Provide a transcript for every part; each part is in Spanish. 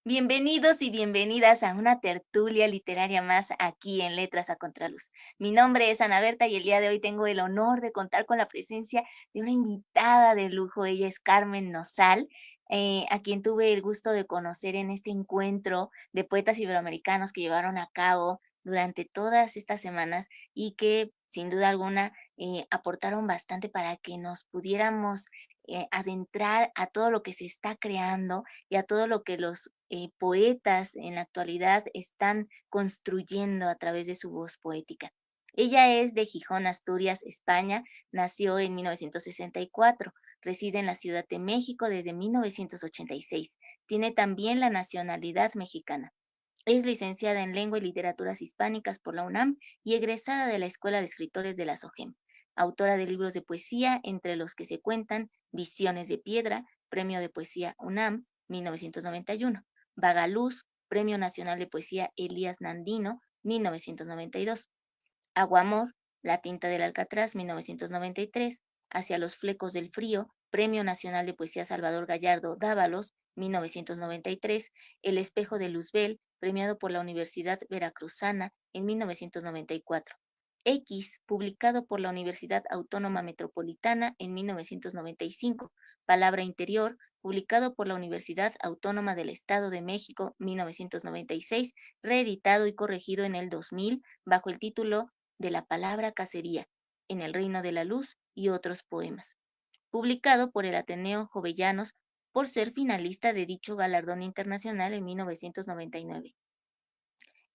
Bienvenidos y bienvenidas a una tertulia literaria más aquí en Letras a Contraluz. Mi nombre es Ana Berta y el día de hoy tengo el honor de contar con la presencia de una invitada de lujo. Ella es Carmen Nosal, a quien tuve el gusto de conocer en este encuentro de poetas iberoamericanos que llevaron a cabo durante todas estas semanas y que sin duda alguna aportaron bastante para que nos pudiéramos adentrar a todo lo que se está creando y a todo lo que los poetas en la actualidad están construyendo a través de su voz poética. Ella es de Gijón, Asturias, España, nació en 1964, reside en la Ciudad de México desde 1986, tiene también la nacionalidad mexicana. Es licenciada en Lengua y Literaturas Hispánicas por la UNAM y egresada de la Escuela de Escritores de la SOGEM. Autora de libros de poesía, entre los que se cuentan Visiones de Piedra, Premio de Poesía UNAM, 1991. Vagaluz, Premio Nacional de Poesía Elías Nandino, 1992. Aguamor, La tinta del Alcatraz, 1993. Hacia los flecos del frío, Premio Nacional de Poesía Salvador Gallardo Dávalos, 1993. El espejo de Luzbel, premiado por la Universidad Veracruzana en 1994. X, publicado por la Universidad Autónoma Metropolitana en 1995. Palabra Interior, publicado por la Universidad Autónoma del Estado de México, 1996, reeditado y corregido en el 2000 bajo el título de la palabra cacería, en el reino de la luz y otros poemas, publicado por el Ateneo Jovellanos por ser finalista de dicho galardón internacional en 1999.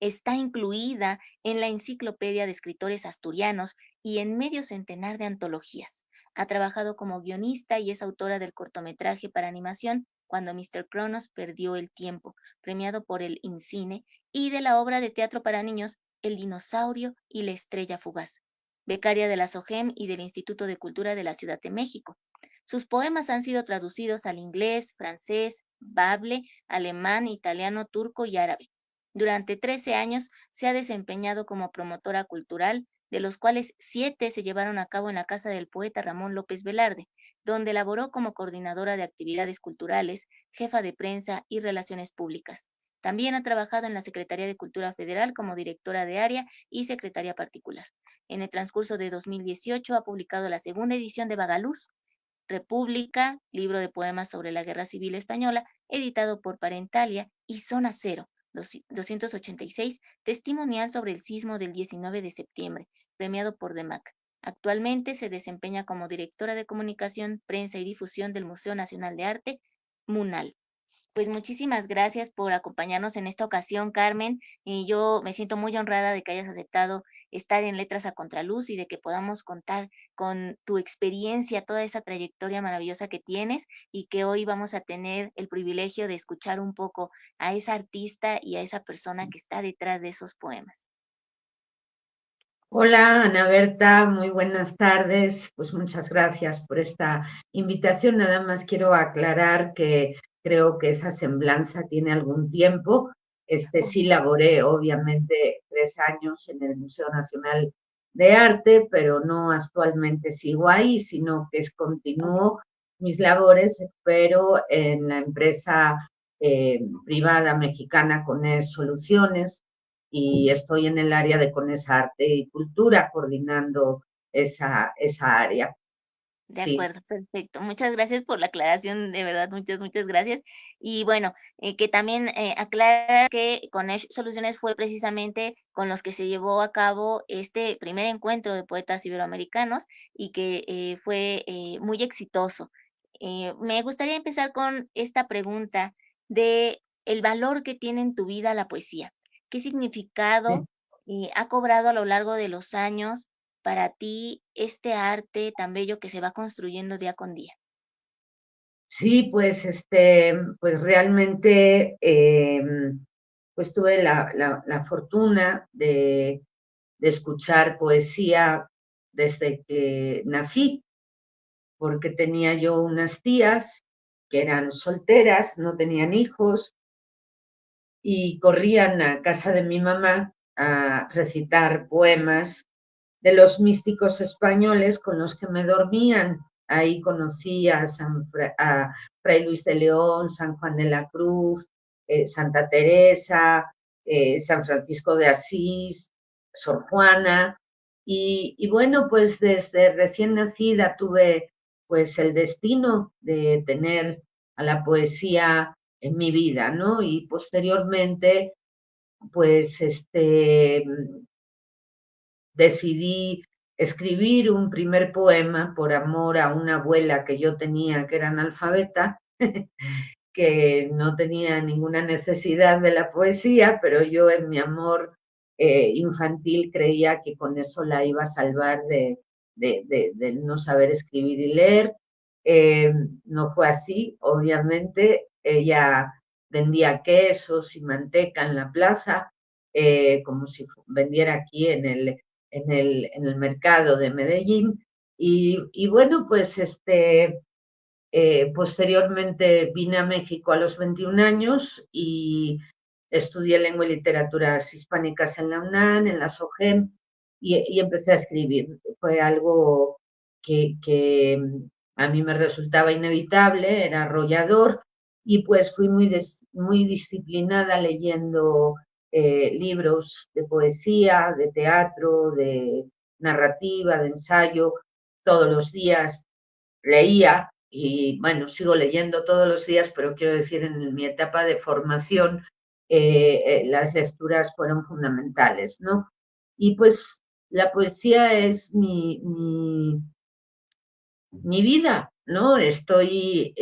Está incluida en la Enciclopedia de Escritores Asturianos y en medio centenar de antologías. Ha trabajado como guionista y es autora del cortometraje para animación Cuando Mr. Cronos perdió el tiempo, premiado por el INCINE, y de la obra de teatro para niños El dinosaurio y la estrella fugaz, becaria de la SOGEM y del Instituto de Cultura de la Ciudad de México. Sus poemas han sido traducidos al inglés, francés, bable, alemán, italiano, turco y árabe. Durante 13 años se ha desempeñado como promotora cultural, de los cuales 7 se llevaron a cabo en la casa del poeta Ramón López Velarde, donde laboró como coordinadora de actividades culturales, jefa de prensa y relaciones públicas. También ha trabajado en la Secretaría de Cultura Federal como directora de área y secretaria particular. En el transcurso de 2018 ha publicado la segunda edición de Vagaluz, República, libro de poemas sobre la Guerra Civil Española, editado por Parentalia, y Zona Cero, 286, testimonial sobre el sismo del 19 de septiembre, premiado por DEMAC. Actualmente se desempeña como directora de comunicación, prensa y difusión del Museo Nacional de Arte, MUNAL. Pues muchísimas gracias por acompañarnos en esta ocasión, Carmen. Y yo me siento muy honrada de que hayas aceptado estar en Letras a Contraluz y de que podamos contar con tu experiencia, toda esa trayectoria maravillosa que tienes y que hoy vamos a tener el privilegio de escuchar un poco a esa artista y a esa persona que está detrás de esos poemas. Hola, Ana Berta, muy buenas tardes. Pues muchas gracias por esta invitación. Nada más quiero aclarar que creo que esa semblanza tiene algún tiempo. Sí laboré obviamente 3 años en el Museo Nacional de Arte, pero no actualmente sigo ahí, sino que continúo mis labores, pero en la empresa privada mexicana Cones Soluciones, y estoy en el área de CONES Arte y Cultura, coordinando esa área. De Sí. acuerdo, perfecto. Muchas gracias por la aclaración, de verdad, muchas gracias. Y bueno, que también aclarar que con Soluciones fue precisamente con los que se llevó a cabo este primer encuentro de poetas iberoamericanos y que fue muy exitoso. Me gustaría empezar con esta pregunta de el valor que tiene en tu vida la poesía. ¿Qué significado ha cobrado a lo largo de los años para ti este arte tan bello que se va construyendo día con día? Sí, pues, pues realmente, pues tuve la fortuna de escuchar poesía desde que nací, porque tenía yo unas tías que eran solteras, no tenían hijos, y corrían a casa de mi mamá a recitar poemas de los místicos españoles con los que me dormían. Ahí conocí a Fray Luis de León, San Juan de la Cruz, Santa Teresa, San Francisco de Asís, Sor Juana, y bueno, pues desde recién nacida tuve pues el destino de tener a la poesía en mi vida, ¿no? Y posteriormente, pues decidí escribir un primer poema por amor a una abuela que yo tenía que era analfabeta, que no tenía ninguna necesidad de la poesía, pero yo en mi amor infantil creía que con eso la iba a salvar de no saber escribir y leer. Eh, no fue así, obviamente. Ella vendía quesos y manteca en la plaza, como si vendiera aquí en el mercado de Medellín. Y bueno, pues posteriormente vine a México a los 21 años y estudié lengua y literaturas hispánicas en la UNAM, en la SOGEM, y empecé a escribir. Fue algo que a mí me resultaba inevitable, era arrollador, y pues fui muy disciplinada leyendo libros de poesía, de teatro, de narrativa, de ensayo, todos los días leía y bueno, sigo leyendo todos los días, pero quiero decir, en mi etapa de formación, las lecturas fueron fundamentales, ¿no? Y pues la poesía es mi vida, ¿no? Estoy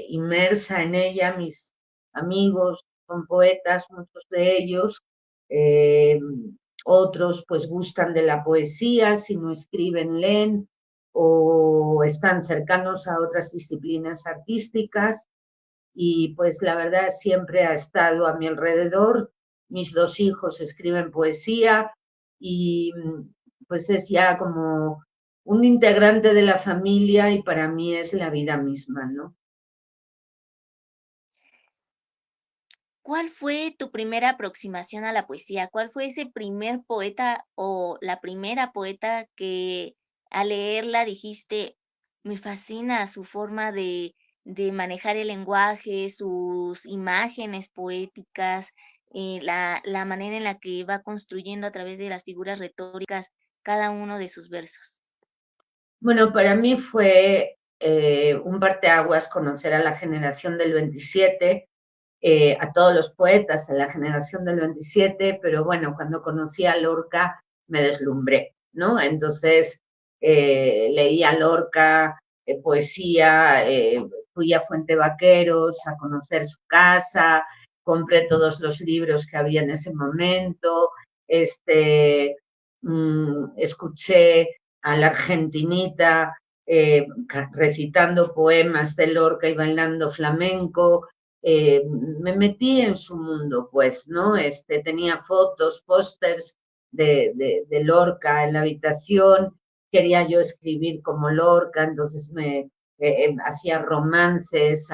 inmersa en ella, mis amigos son poetas, muchos de ellos, eh, otros pues gustan de la poesía, si no escriben, leen o están cercanos a otras disciplinas artísticas y pues la verdad siempre ha estado a mi alrededor. Mis dos hijos escriben poesía y pues es ya como un integrante de la familia y para mí es la vida misma, ¿no? ¿Cuál fue tu primera aproximación a la poesía? ¿Cuál fue ese primer poeta o la primera poeta que al leerla dijiste, me fascina su forma de manejar el lenguaje, sus imágenes poéticas, la manera en la que va construyendo a través de las figuras retóricas cada uno de sus versos? Bueno, para mí fue un parteaguas conocer a la generación del 27, a todos los poetas de la generación del 27, pero bueno, cuando conocí a Lorca me deslumbré, ¿no? Entonces leí a Lorca, poesía, fui a Fuente Vaqueros a conocer su casa, compré todos los libros que había en ese momento, escuché a la argentinita recitando poemas de Lorca y bailando flamenco, me metí en su mundo, pues, ¿no? Tenía fotos, pósters de Lorca en la habitación, quería yo escribir como Lorca, entonces me hacía romances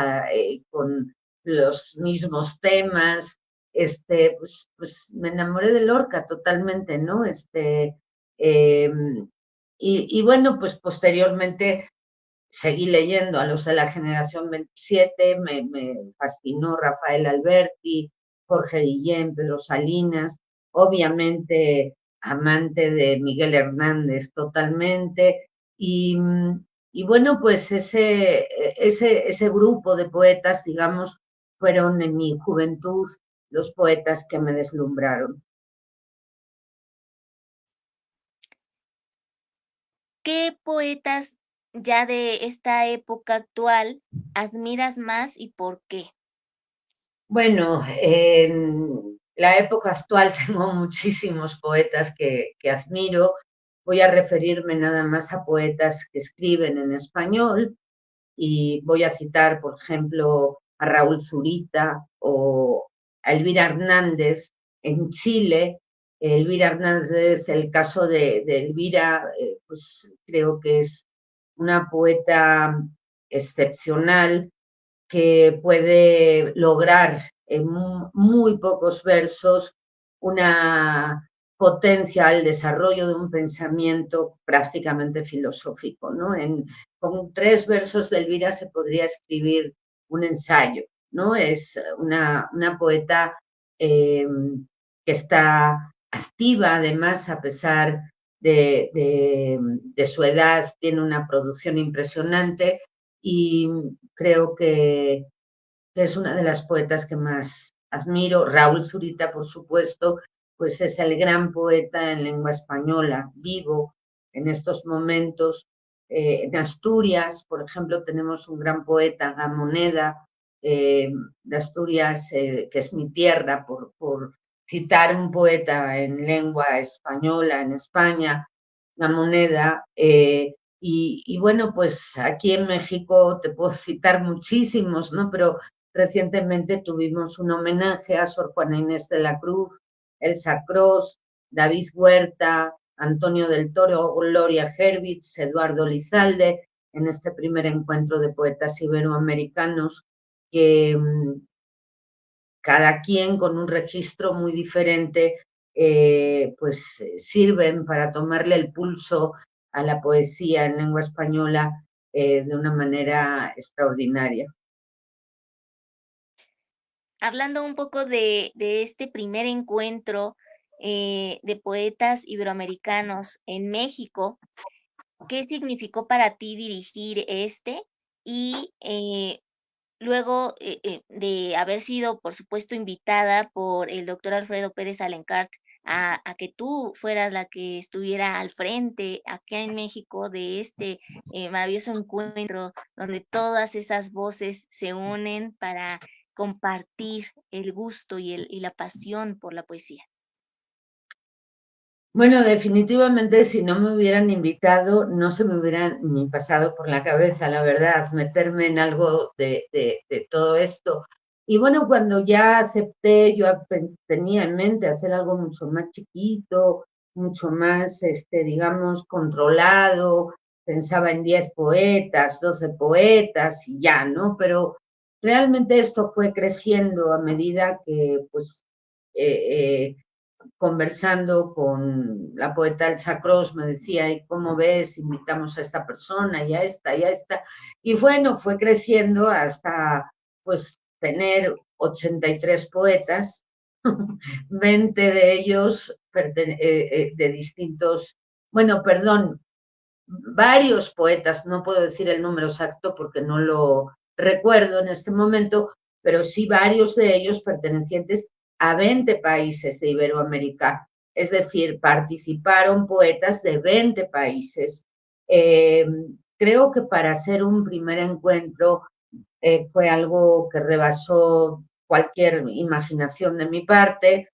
con los mismos temas, pues me enamoré de Lorca totalmente, ¿no? Eh, y bueno, pues posteriormente seguí leyendo a los de la generación 27, me fascinó Rafael Alberti, Jorge Guillén, Pedro Salinas, obviamente amante de Miguel Hernández totalmente, y, y bueno, pues ese grupo de poetas, digamos, fueron en mi juventud los poetas que me deslumbraron. ¿Qué poetas ya de esta época actual admiras más y por qué? Bueno, en la época actual tengo muchísimos poetas que admiro. Voy a referirme nada más a poetas que escriben en español y voy a citar, por ejemplo, a Raúl Zurita o a Elvira Hernández en Chile. Elvira Hernández, el caso de Elvira, pues creo que es una poeta excepcional que puede lograr en muy pocos versos una potencia al desarrollo de un pensamiento prácticamente filosófico, ¿no? Con 3 versos de Elvira se podría escribir un ensayo. ¿no? Es una poeta que está activa, además, a pesar de su edad, tiene una producción impresionante y creo que es una de las poetas que más admiro. Raúl Zurita, por supuesto, pues es el gran poeta en lengua española, vivo en estos momentos. En Asturias, por ejemplo, tenemos un gran poeta, Gamoneda, de Asturias, que es mi tierra, por citar un poeta en lengua española en España, Gamoneda. Bueno, pues aquí en México te puedo citar muchísimos, ¿no? Pero recientemente tuvimos un homenaje a Sor Juana Inés de la Cruz, Elsa Cross, David Huerta, Antonio del Toro, Gloria Hervitz, Eduardo Lizalde, en este primer encuentro de poetas iberoamericanos que cada quien con un registro muy diferente, pues sirven para tomarle el pulso a la poesía en lengua española de una manera extraordinaria. Hablando un poco de este primer encuentro de poetas iberoamericanos en México, ¿qué significó para ti dirigir este? Y luego de haber sido, por supuesto, invitada por el doctor Alfredo Pérez Alencart a que tú fueras la que estuviera al frente acá en México de este maravilloso encuentro donde todas esas voces se unen para compartir el gusto y la pasión por la poesía. Bueno, definitivamente si no me hubieran invitado, no se me hubieran ni pasado por la cabeza, la verdad, meterme en algo de todo esto. Y bueno, cuando ya acepté, yo tenía en mente hacer algo mucho más chiquito, mucho más, digamos, controlado. Pensaba en 10 poetas, 12 poetas y ya, ¿no? Pero realmente esto fue creciendo a medida que, pues, eh, conversando con la poeta Elsa Cross, me decía, ¿y cómo ves? Invitamos a esta persona y a esta y a esta. Y bueno, fue creciendo hasta pues tener 83 poetas, 20 de ellos de distintos, bueno, perdón, varios poetas, no puedo decir el número exacto porque no lo recuerdo en este momento, pero sí varios de ellos pertenecientes a 20 países de Iberoamérica. Es decir, participaron poetas de 20 países. Eh, Creo que para hacer un primer encuentro fue algo que rebasó cualquier imaginación de mi parte.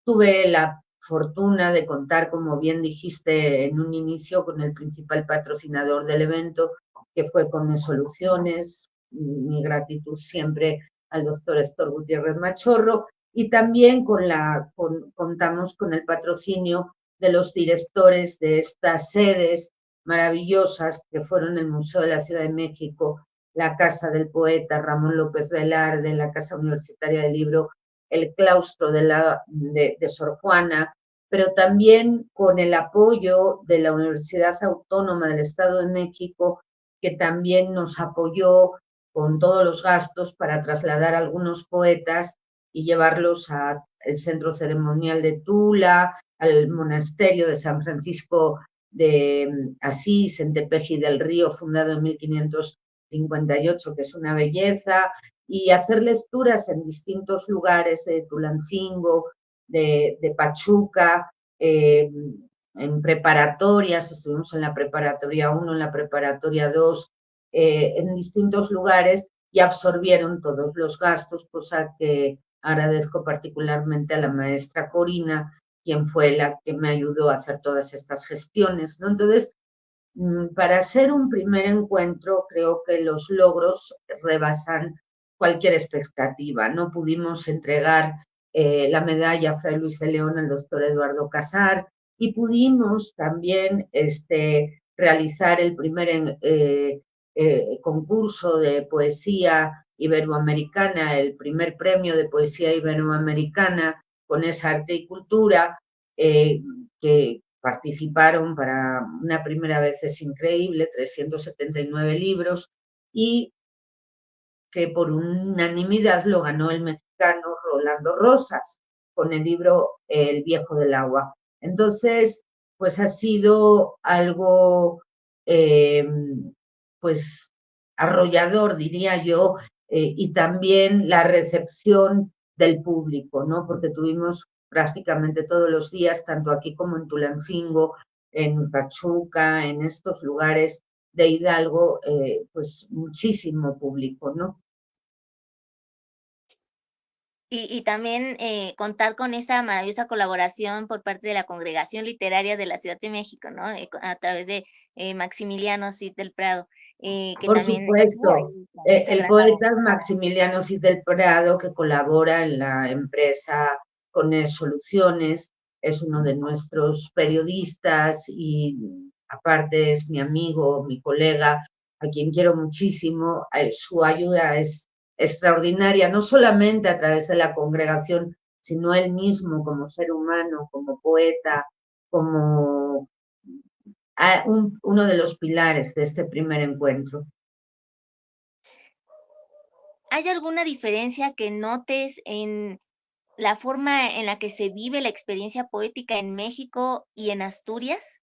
Tuve la fortuna de contar, como bien dijiste en un inicio, con el principal patrocinador del evento, que fue Con Soluciones. Mi gratitud siempre al doctor Héctor Gutiérrez Machorro. Y también contamos con el patrocinio de los directores de estas sedes maravillosas que fueron el Museo de la Ciudad de México, la Casa del Poeta Ramón López Velarde, la Casa Universitaria del Libro, el claustro de Sor Juana, pero también con el apoyo de la Universidad Autónoma del Estado de México, que también nos apoyó con todos los gastos para trasladar a algunos poetas y llevarlos al centro ceremonial de Tula, al monasterio de San Francisco de Asís, en Tepeji del Río, fundado en 1558, que es una belleza, y hacer lecturas en distintos lugares de Tulancingo, de Pachuca, en preparatorias, estuvimos en la preparatoria 1, en la preparatoria 2, en distintos lugares y absorbieron todos los gastos, cosa que agradezco particularmente a la maestra Corina, quien fue la que me ayudó a hacer todas estas gestiones, ¿no? Entonces, para hacer un primer encuentro, creo que los logros rebasan cualquier expectativa. No pudimos entregar la medalla Fray Luis de León al doctor Eduardo Casar y pudimos también realizar el primer concurso de poesía iberoamericana, el primer premio de poesía iberoamericana con esa arte y cultura, que participaron para una primera vez, es increíble, 379 libros, y que por unanimidad lo ganó el mexicano Rolando Rosas con el libro El viejo del agua. Entonces, pues ha sido algo, pues, arrollador, diría yo, y también la recepción del público, ¿no? Porque tuvimos prácticamente todos los días, tanto aquí como en Tulancingo, en Pachuca, en estos lugares de Hidalgo, pues muchísimo público, ¿no? Y también contar con esa maravillosa colaboración por parte de la Congregación Literaria de la Ciudad de México, ¿no? A través de Maximiliano Cid del Prado, que Por también estuvo supuesto, ahí con esa el gran labor. poeta Maximiliano Cid del Prado, que colabora en la empresa Conés Soluciones, es uno de nuestros periodistas y aparte es mi amigo, mi colega, a quien quiero muchísimo. Su ayuda es extraordinaria, no solamente a través de la congregación, sino él mismo como ser humano, como poeta, como uno de los pilares de este primer encuentro. ¿Hay alguna diferencia que notes en la forma en la que se vive la experiencia poética en México y en Asturias?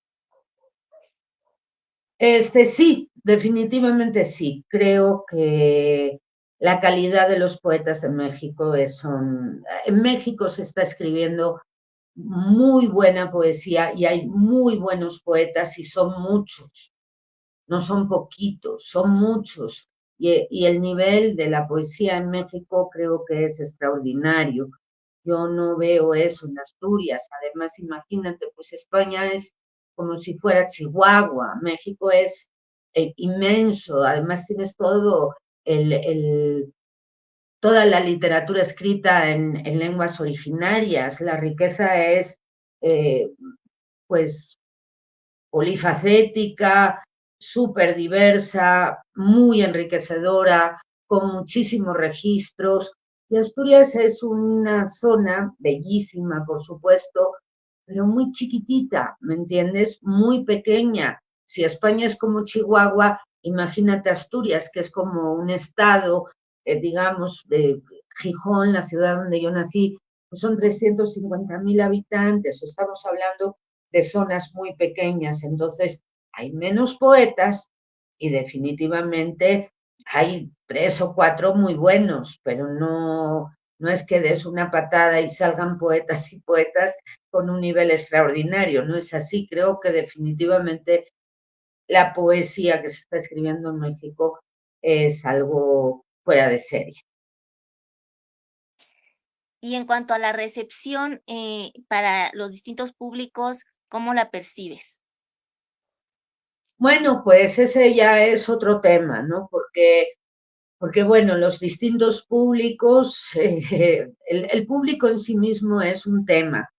Sí, definitivamente sí. Creo que la calidad de los poetas de México en México se está escribiendo muy buena poesía y hay muy buenos poetas y son muchos, no son poquitos, son muchos. Y el nivel de la poesía en México creo que es extraordinario. Yo no veo eso en Asturias. Además, imagínate, pues España es como si fuera Chihuahua, México es inmenso, además tienes toda la literatura escrita en lenguas originarias, la riqueza es eh, pues polifacética, súper diversa, muy enriquecedora, con muchísimos registros. Y Asturias es una zona bellísima, por supuesto, pero muy chiquitita, ¿me entiendes? Muy pequeña. Si España es como Chihuahua, imagínate Asturias, que es como un estado, digamos, de Gijón, la ciudad donde yo nací, pues son 350.000 habitantes, estamos hablando de zonas muy pequeñas, entonces hay menos poetas y definitivamente hay 3 o 4 muy buenos, pero no es que des una patada y salgan poetas y poetas con un nivel extraordinario, no es así. Creo que definitivamente la poesía que se está escribiendo en México es algo fuera de serie. Y en cuanto a la recepción, para los distintos públicos, ¿cómo la percibes? Bueno, pues ese ya es otro tema, ¿no? Porque bueno, los distintos públicos, el público en sí mismo es un tema.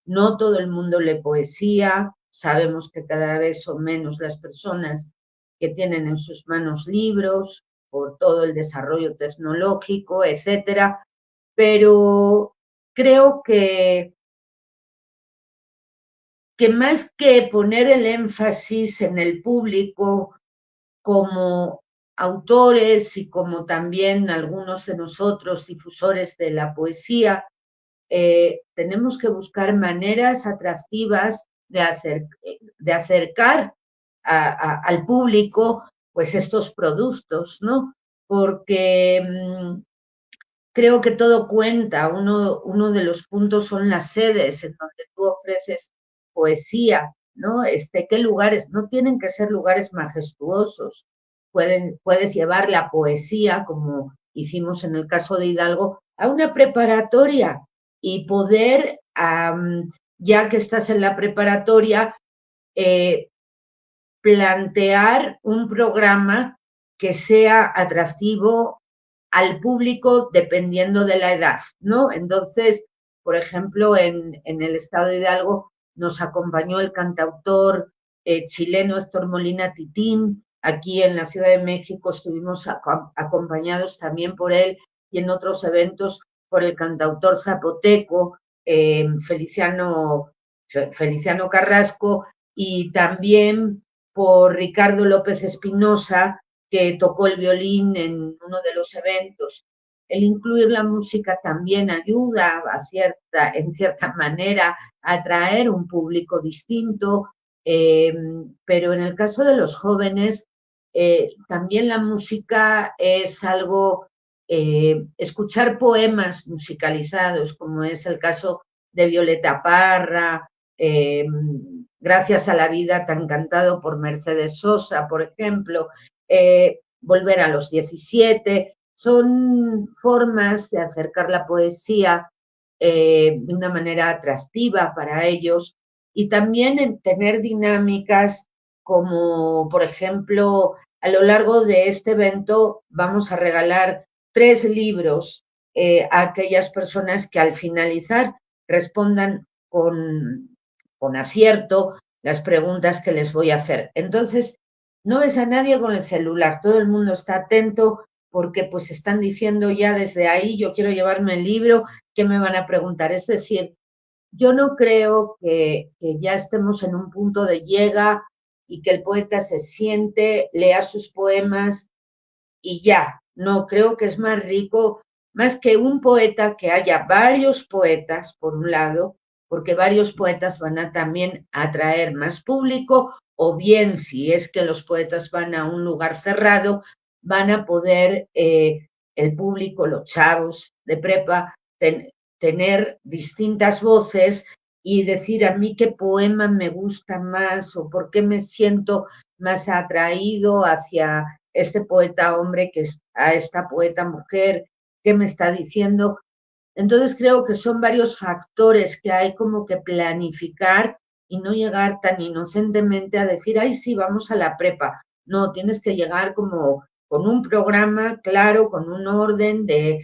No todo el mundo lee poesía, sabemos que cada vez son menos las personas que tienen en sus manos libros por todo el desarrollo tecnológico, etcétera, pero creo que más que poner el énfasis en el público, como autores y como también algunos de nosotros difusores de la poesía, tenemos que buscar maneras atractivas de acercar al público pues estos productos, ¿no? Porque creo que todo cuenta. Uno de los puntos son las sedes en donde tú ofreces poesía, ¿no? ¿Qué lugares? No tienen que ser lugares majestuosos. Puedes llevar la poesía, como hicimos en el caso de Hidalgo, a una preparatoria y poder, ya que estás en la preparatoria, eh, plantear un programa que sea atractivo al público dependiendo de la edad, ¿no? Entonces, por ejemplo, en el estado de Hidalgo nos acompañó el cantautor chileno Héctor Molina Titín. Aquí en la Ciudad de México estuvimos acompañados también por él y en otros eventos por el cantautor zapoteco Feliciano Carrasco y también por Ricardo López Espinosa, que tocó el violín en uno de los eventos. El incluir la música también ayuda en cierta manera a atraer un público distinto, pero en el caso de los jóvenes, también la música es algo, escuchar poemas musicalizados, como es el caso de Violeta Parra, Gracias a la vida, tan cantado por Mercedes Sosa, por ejemplo, Volver a los 17, son formas de acercar la poesía de una manera atractiva para ellos y también en tener dinámicas como, por ejemplo, a lo largo de este evento vamos a regalar 3 libros a aquellas personas que al finalizar respondan con acierto las preguntas que les voy a hacer. Entonces, no ves a nadie con el celular, todo el mundo está atento porque pues están diciendo ya desde ahí, yo quiero llevarme el libro, ¿qué me van a preguntar? Es decir, yo no creo que ya estemos en un punto de llega y que el poeta se siente, lea sus poemas y ya. No, creo que es más rico, más que un poeta, que haya varios poetas, por un lado, porque varios poetas van a también atraer más público, o bien si es que los poetas van a un lugar cerrado, van a poder el público, los chavos de prepa, tener distintas voces y decir a mí qué poema me gusta más o por qué me siento más atraído hacia este poeta hombre que a esta poeta mujer, qué me está diciendo. Entonces creo que son varios factores que hay como que planificar y no llegar tan inocentemente a decir, ay, sí, vamos a la prepa. No, tienes que llegar como con un programa claro, con un orden de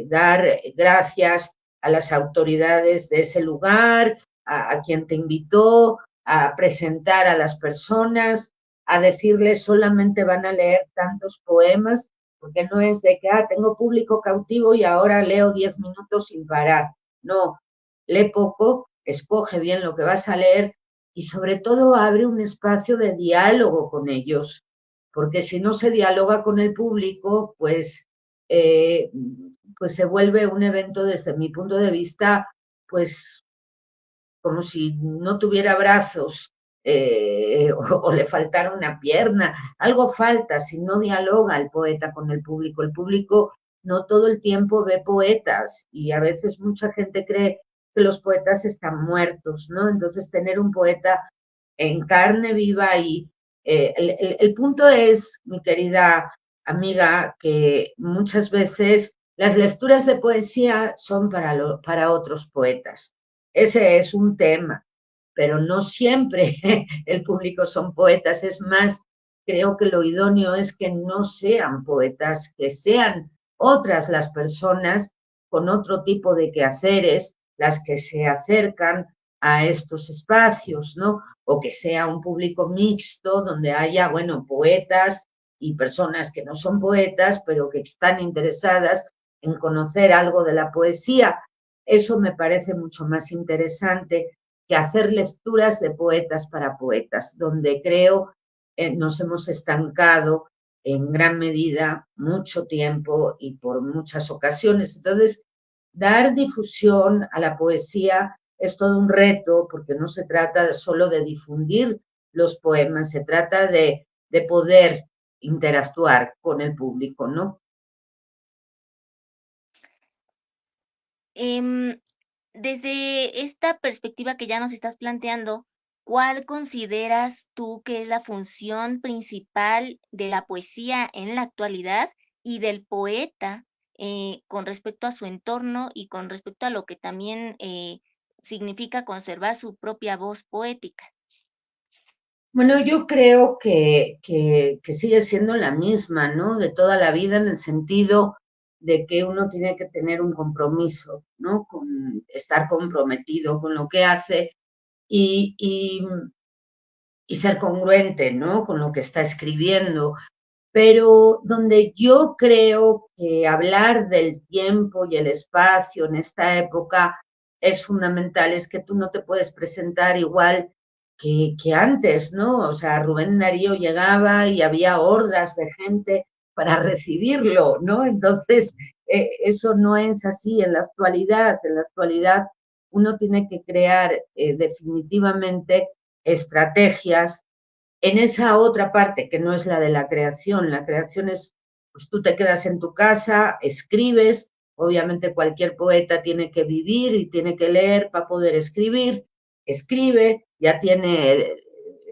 dar gracias a las autoridades de ese lugar, a quien te invitó, a presentar a las personas, a decirles solamente van a leer tantos poemas, porque no es de que, tengo público cautivo y ahora leo 10 minutos sin parar. No, lee poco, escoge bien lo que vas a leer y sobre todo abre un espacio de diálogo con ellos, porque si no se dialoga con el público, eh, pues se vuelve un evento desde mi punto de vista, pues como si no tuviera brazos o le faltara una pierna. Algo falta si no dialoga el poeta con el público. El público no todo el tiempo ve poetas y a veces mucha gente cree que los poetas están muertos, ¿no? Entonces tener un poeta en carne viva y el punto es, mi querida amiga, que muchas veces las lecturas de poesía son para otros poetas. Ese es un tema, pero no siempre el público son poetas. Es más, creo que lo idóneo es que no sean poetas, que sean otras las personas con otro tipo de quehaceres las que se acercan a estos espacios, ¿no? O que sea un público mixto donde haya, bueno, poetas y personas que no son poetas, pero que están interesadas en conocer algo de la poesía. Eso me parece mucho más interesante que hacer lecturas de poetas para poetas, donde creo nos hemos estancado en gran medida mucho tiempo y por muchas ocasiones. Entonces, dar difusión a la poesía es todo un reto, porque no se trata solo de difundir los poemas, se trata de poder interactuar con el público, ¿no? Desde esta perspectiva que ya nos estás planteando, ¿cuál consideras tú que es la función principal de la poesía en la actualidad y del poeta con respecto a su entorno y con respecto a lo que también significa conservar su propia voz poética? Bueno, yo creo que sigue siendo la misma, ¿no? De toda la vida, en el sentido de que uno tiene que tener un compromiso, ¿no? Con estar comprometido con lo que hace y, y, y ser congruente, ¿no? Con lo que está escribiendo. Pero donde yo creo que hablar del tiempo y el espacio en esta época es fundamental, es que tú no te puedes presentar igual que antes, ¿no? O sea, Rubén Darío llegaba y había hordas de gente para recibirlo, ¿no? Entonces, eso no es así en la actualidad. En la actualidad uno tiene que crear definitivamente estrategias en esa otra parte que no es la de la creación. La creación es, pues tú te quedas en tu casa, escribes, obviamente cualquier poeta tiene que vivir y tiene que leer para poder escribir, escribe, ya tiene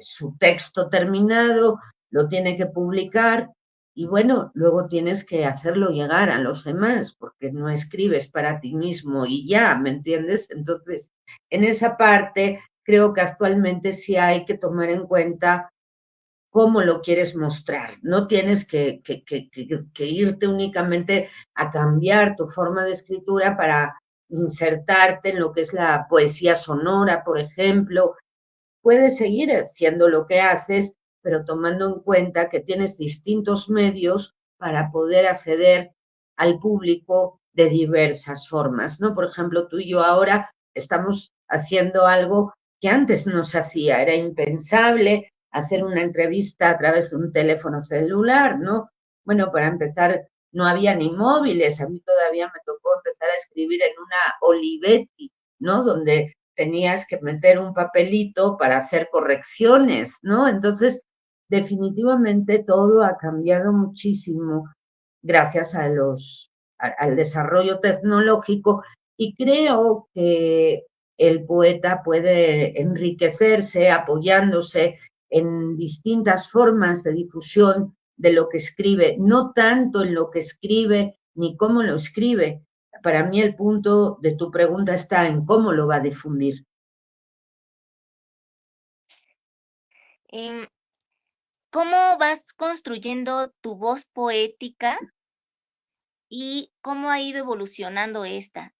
su texto terminado, lo tiene que publicar y bueno, luego tienes que hacerlo llegar a los demás, porque no escribes para ti mismo y ya, ¿me entiendes? Entonces, en esa parte creo que actualmente sí hay que tomar en cuenta cómo lo quieres mostrar. No tienes que irte únicamente a cambiar tu forma de escritura para insertarte en lo que es la poesía sonora, por ejemplo. Puedes seguir haciendo lo que haces, pero tomando en cuenta que tienes distintos medios para poder acceder al público de diversas formas, ¿no? Por ejemplo, tú y yo ahora estamos haciendo algo que antes no se hacía, era impensable hacer una entrevista a través de un teléfono celular, ¿no? Bueno, para empezar, no había ni móviles, a mí todavía me tocó empezar a escribir en una Olivetti, ¿no? Donde tenías que meter un papelito para hacer correcciones, ¿no? Entonces, definitivamente todo ha cambiado muchísimo gracias al desarrollo tecnológico y creo que el poeta puede enriquecerse apoyándose en distintas formas de difusión de lo que escribe, no tanto en lo que escribe ni cómo lo escribe. Para mí el punto de tu pregunta está en cómo lo va a difundir. Em, ¿Cómo vas construyendo tu voz poética y cómo ha ido evolucionando esta?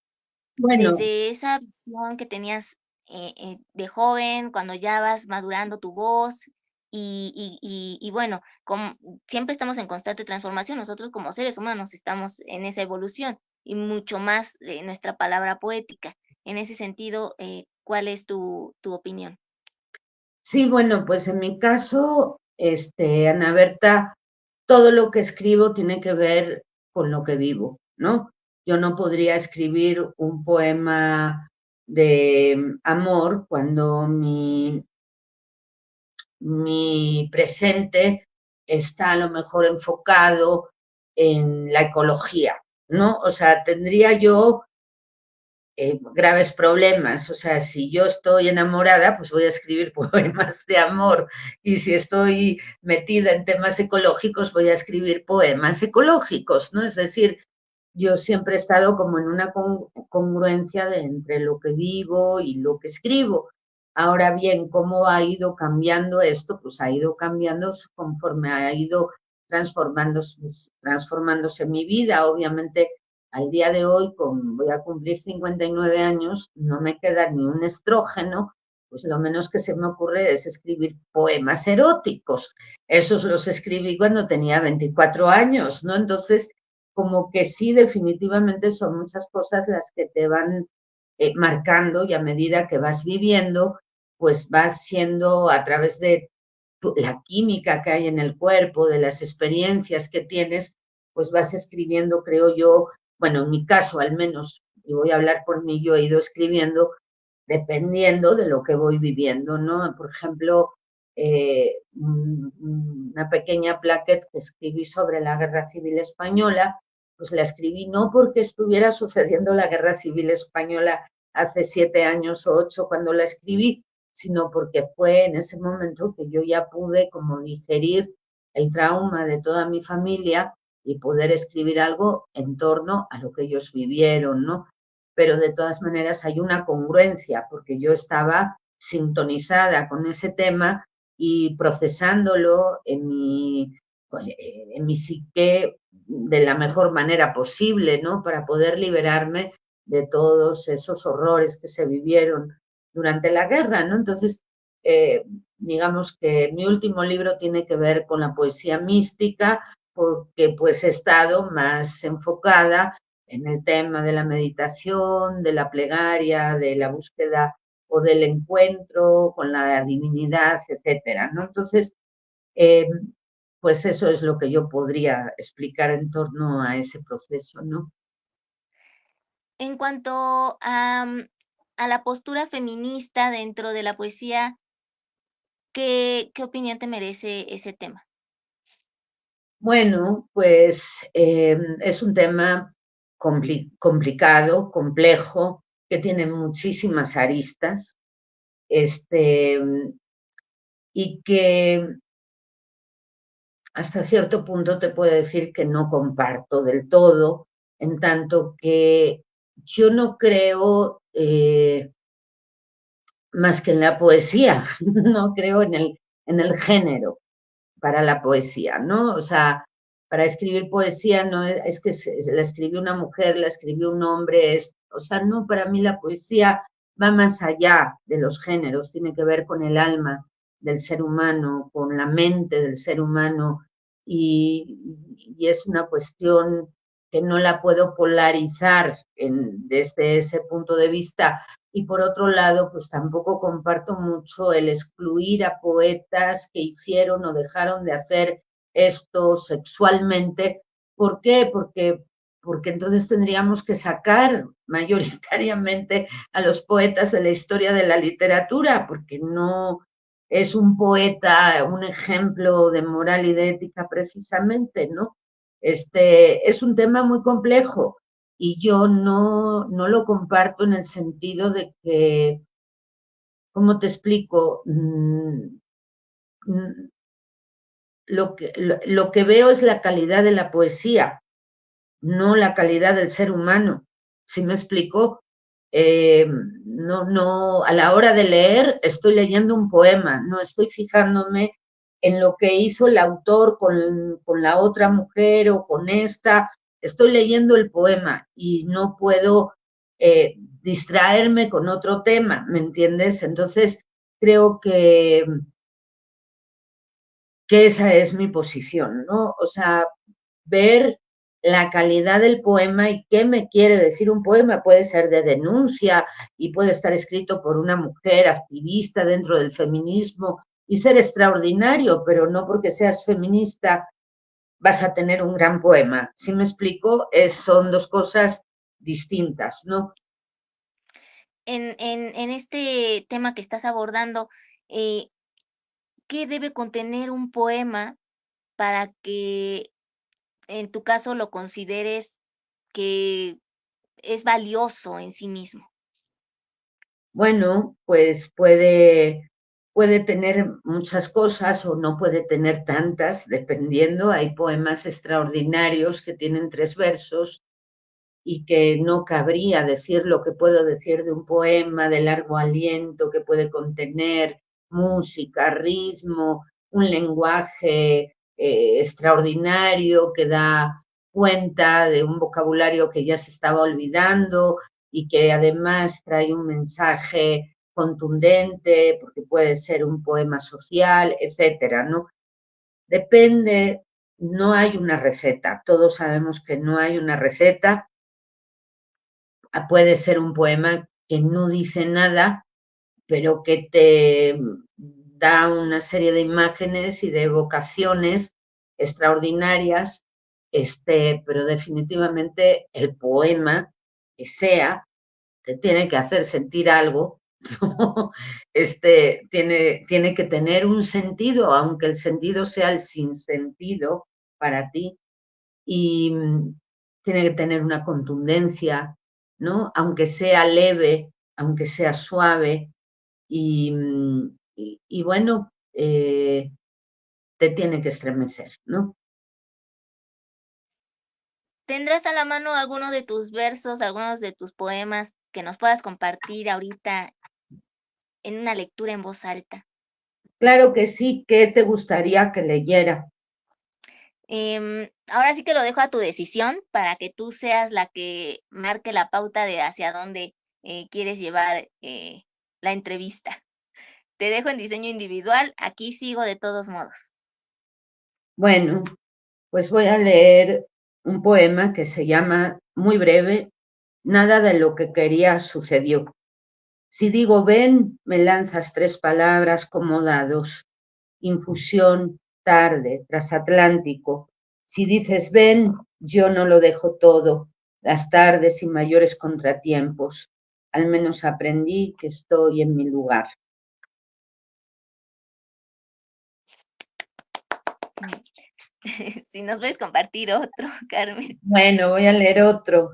Bueno, Desde esa visión que tenías, de joven, cuando ya vas madurando tu voz, y bueno, siempre estamos en constante transformación, nosotros como seres humanos estamos en esa evolución, y mucho más, nuestra palabra poética. En ese sentido, ¿cuál es tu opinión? sí, bueno, pues en mi caso, Ana Berta, todo lo que escribo tiene que ver con lo que vivo, ¿no? Yo no podría escribir un poema de amor cuando mi presente está a lo mejor enfocado en la ecología, ¿no? O sea, tendría yo graves problemas. O sea, si yo estoy enamorada, pues voy a escribir poemas de amor. Y si estoy metida en temas ecológicos, voy a escribir poemas ecológicos, ¿no? Es decir, yo siempre he estado como en una congruencia entre lo que vivo y lo que escribo. Ahora bien, ¿cómo ha ido cambiando esto? Pues ha ido cambiando conforme ha ido transformándose mi vida. Obviamente, al día de hoy, voy a cumplir 59 años, no me queda ni un estrógeno, pues lo menos que se me ocurre es escribir poemas eróticos. Esos los escribí cuando tenía 24 años, ¿no? Entonces, como que sí, definitivamente son muchas cosas las que te van marcando y a medida que vas viviendo, pues vas siendo a través de la química que hay en el cuerpo, de las experiencias que tienes, pues vas escribiendo, creo yo, bueno, en mi caso al menos, y voy a hablar por mí, yo he ido escribiendo dependiendo de lo que voy viviendo, ¿no? Por ejemplo, una pequeña plaquette que escribí sobre la Guerra Civil Española, pues la escribí no porque estuviera sucediendo la Guerra Civil Española hace 7 años o 8 cuando la escribí, sino porque fue en ese momento que yo ya pude como digerir el trauma de toda mi familia y poder escribir algo en torno a lo que ellos vivieron, ¿no? Pero de todas maneras hay una congruencia, porque yo estaba sintonizada con ese tema y procesándolo en mi psique de la mejor manera posible, ¿no? Para poder liberarme de todos esos horrores que se vivieron durante la guerra, ¿no? Entonces, digamos que mi último libro tiene que ver con la poesía mística, porque pues he estado más enfocada en el tema de la meditación, de la plegaria, de la búsqueda o del encuentro con la divinidad, etcétera, ¿no? Entonces, eh, pues eso es lo que yo podría explicar en torno a ese proceso, ¿no? En cuanto a la postura feminista dentro de la poesía, ¿qué opinión te merece ese tema? Bueno, pues es un tema complicado, complejo, que tiene muchísimas aristas, este, y que hasta cierto punto te puedo decir que no comparto del todo, en tanto que yo no creo más que en la poesía, no creo en el género para la poesía, ¿no? O sea, para escribir poesía no es que la escribió una mujer, la escribió un hombre, o sea, no, para mí la poesía va más allá de los géneros, tiene que ver con el alma del ser humano, con la mente del ser humano, y es una cuestión que no la puedo polarizar desde ese punto de vista. Y por otro lado, pues tampoco comparto mucho el excluir a poetas que hicieron o dejaron de hacer esto sexualmente. ¿Por qué? Porque entonces tendríamos que sacar mayoritariamente a los poetas de la historia de la literatura, porque no es un poeta un ejemplo de moral y de ética precisamente, ¿no? Es un tema muy complejo y yo no lo comparto en el sentido de que, ¿cómo te explico? Lo que veo es la calidad de la poesía, no la calidad del ser humano. ¿Sí me explico? No, a la hora de leer estoy leyendo un poema, no estoy fijándome en lo que hizo el autor con la otra mujer o con esta, estoy leyendo el poema y no puedo distraerme con otro tema, ¿me entiendes? Entonces, creo que esa es mi posición, ¿no? O sea, ver la calidad del poema y qué me quiere decir un poema. Puede ser de denuncia y puede estar escrito por una mujer activista dentro del feminismo y ser extraordinario, pero no porque seas feminista vas a tener un gran poema. ¿Sí me explico? Son dos cosas distintas, ¿no? En este tema que estás abordando, eh, ¿qué debe contener un poema para que, en tu caso, lo consideres que es valioso en sí mismo? Bueno, pues puede tener muchas cosas o no puede tener tantas, dependiendo. Hay poemas extraordinarios que tienen 3 versos y que no cabría decir lo que puedo decir de un poema de largo aliento que puede contener música, ritmo, un lenguaje extraordinario que da cuenta de un vocabulario que ya se estaba olvidando y que además trae un mensaje contundente, porque puede ser un poema social, etcétera, ¿no? Depende, no hay una receta, todos sabemos que no hay una receta, puede ser un poema que no dice nada, pero que te da una serie de imágenes y de evocaciones extraordinarias, pero definitivamente el poema que sea te tiene que hacer sentir algo, ¿no? Tiene que tener un sentido, aunque el sentido sea el sinsentido para ti, y tiene que tener una contundencia, ¿no? Aunque sea leve, aunque sea suave, y bueno, te tiene que estremecer, ¿no? ¿Tendrás a la mano alguno de tus versos, algunos de tus poemas que nos puedas compartir ahorita en una lectura en voz alta? Claro que sí, ¿qué te gustaría que leyera? Ahora sí que lo dejo a tu decisión para que tú seas la que marque la pauta de hacia dónde quieres llevar la entrevista. Te dejo en diseño individual, aquí sigo de todos modos. Bueno, pues voy a leer un poema que se llama, muy breve, Nada de lo que quería sucedió. Si digo ven, me lanzas 3 palabras como dados. Infusión, tarde, transatlántico. Si dices ven, yo no lo dejo todo, las tardes y mayores contratiempos. Al menos aprendí que estoy en mi lugar. Si nos puedes compartir otro, Carmen. Bueno, voy a leer otro.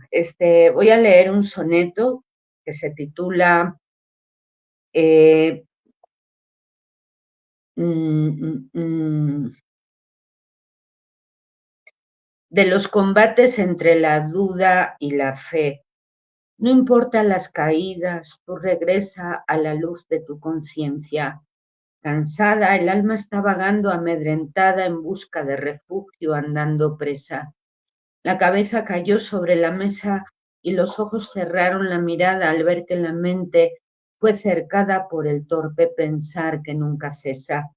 Voy a leer un soneto que se titula eh, de los combates entre la duda y la fe. No importa las caídas, tú regresa a la luz de tu conciencia. Cansada, el alma está vagando amedrentada en busca de refugio, andando presa. La cabeza cayó sobre la mesa y los ojos cerraron la mirada al ver que la mente fue cercada por el torpe pensar que nunca cesa.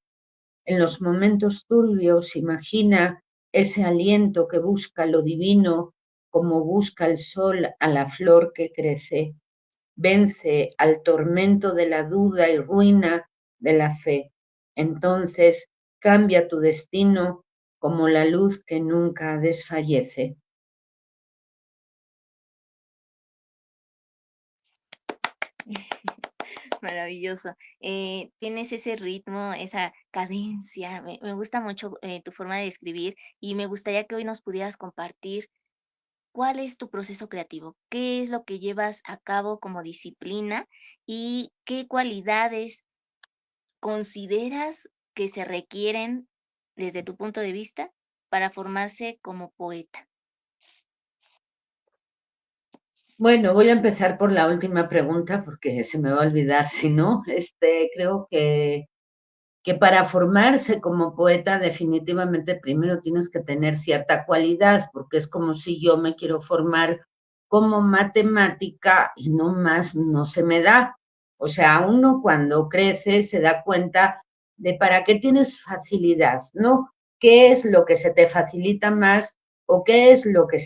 En los momentos turbios imagina ese aliento que busca lo divino, como busca el sol a la flor que crece. Vence al tormento de la duda y ruina de la fe. Entonces cambia tu destino como la luz que nunca desfallece. Maravilloso. Tienes ese ritmo, esa cadencia. Me gusta mucho tu forma de escribir y me gustaría que hoy nos pudieras compartir cuál es tu proceso creativo, qué es lo que llevas a cabo como disciplina y qué cualidades consideras que se requieren desde tu punto de vista para formarse como poeta. Bueno, voy a empezar por la última pregunta porque se me va a olvidar, si no, creo que para formarse como poeta definitivamente primero tienes que tener cierta cualidad, porque es como si yo me quiero formar como matemática y no más no se me da. O sea, uno cuando crece se da cuenta de para qué tienes facilidad, ¿no? ¿Qué es lo que se te facilita más o qué es lo que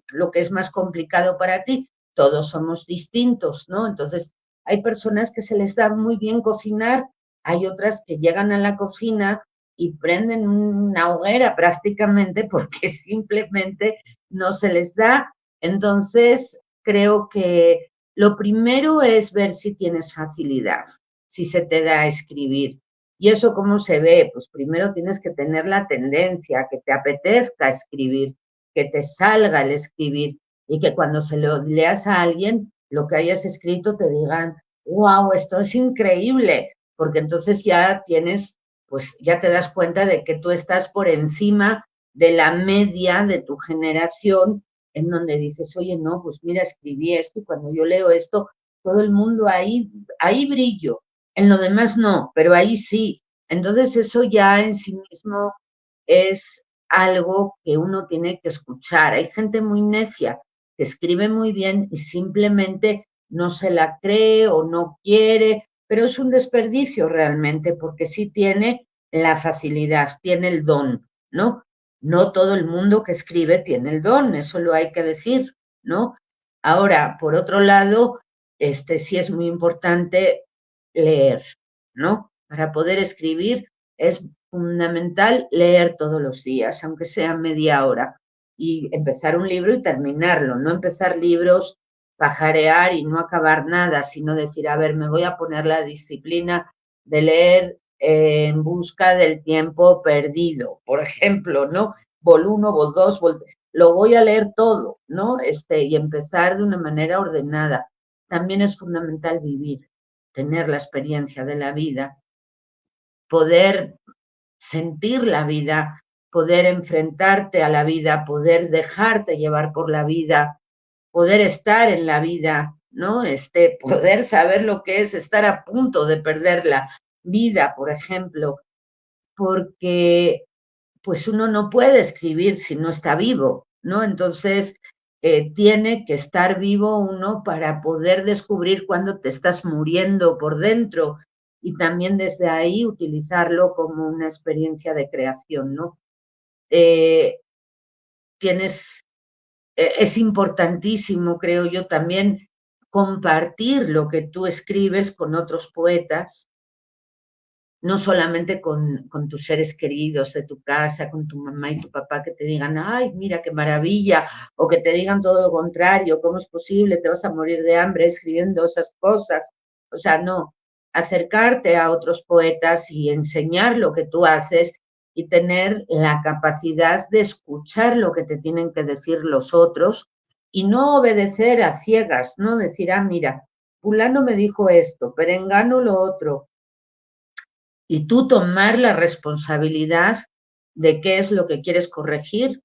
lo que es más complicado para ti? Todos somos distintos, ¿no? Entonces, hay personas que se les da muy bien cocinar, hay otras que llegan a la cocina y prenden una hoguera prácticamente porque simplemente no se les da. Entonces, creo que lo primero es ver si tienes facilidad, si se te da a escribir. ¿Y eso cómo se ve? Pues primero tienes que tener la tendencia, que te apetezca escribir, que te salga el escribir y que cuando se lo leas a alguien, lo que hayas escrito te digan, wow, esto es increíble, porque entonces ya tienes, pues ya te das cuenta de que tú estás por encima de la media de tu generación, en donde dices, oye, no, pues mira, escribí esto y cuando yo leo esto, todo el mundo ahí brillo, en lo demás no, pero ahí sí. Entonces eso ya en sí mismo es algo que uno tiene que escuchar. Hay gente muy necia que escribe muy bien y simplemente no se la cree o no quiere, pero es un desperdicio realmente porque sí tiene la facilidad, tiene el don, ¿no? No todo el mundo que escribe tiene el don, eso lo hay que decir, ¿no? Ahora, por otro lado, sí es muy importante leer, ¿no? Para poder escribir es fundamental leer todos los días, aunque sea media hora, y empezar un libro y terminarlo, no empezar libros, pajarear y no acabar nada, sino decir, a ver, me voy a poner la disciplina de leer en busca del tiempo perdido, por ejemplo, ¿no? Vol 1, Vol 2, lo voy a leer todo, ¿no? Y empezar de una manera ordenada. También es fundamental vivir, tener la experiencia de la vida, poder sentir la vida, poder enfrentarte a la vida, poder dejarte llevar por la vida, poder estar en la vida, ¿no? Poder saber lo que es estar a punto de perder la vida, por ejemplo, porque pues uno no puede escribir si no está vivo, ¿no? Entonces, tiene que estar vivo uno para poder descubrir cuándo te estás muriendo por dentro y también desde ahí utilizarlo como una experiencia de creación, ¿no? Eh, tienes, es importantísimo, creo yo, también compartir lo que tú escribes con otros poetas, no solamente con tus seres queridos de tu casa, con tu mamá y tu papá, que te digan, ay, mira qué maravilla, o que te digan todo lo contrario, ¿cómo es posible? Te vas a morir de hambre escribiendo esas cosas. O sea, no, acercarte a otros poetas y enseñar lo que tú haces y tener la capacidad de escuchar lo que te tienen que decir los otros y no obedecer a ciegas, no decir, ah, mira, fulano me dijo esto, perengano lo otro, y tú tomar la responsabilidad de qué es lo que quieres corregir,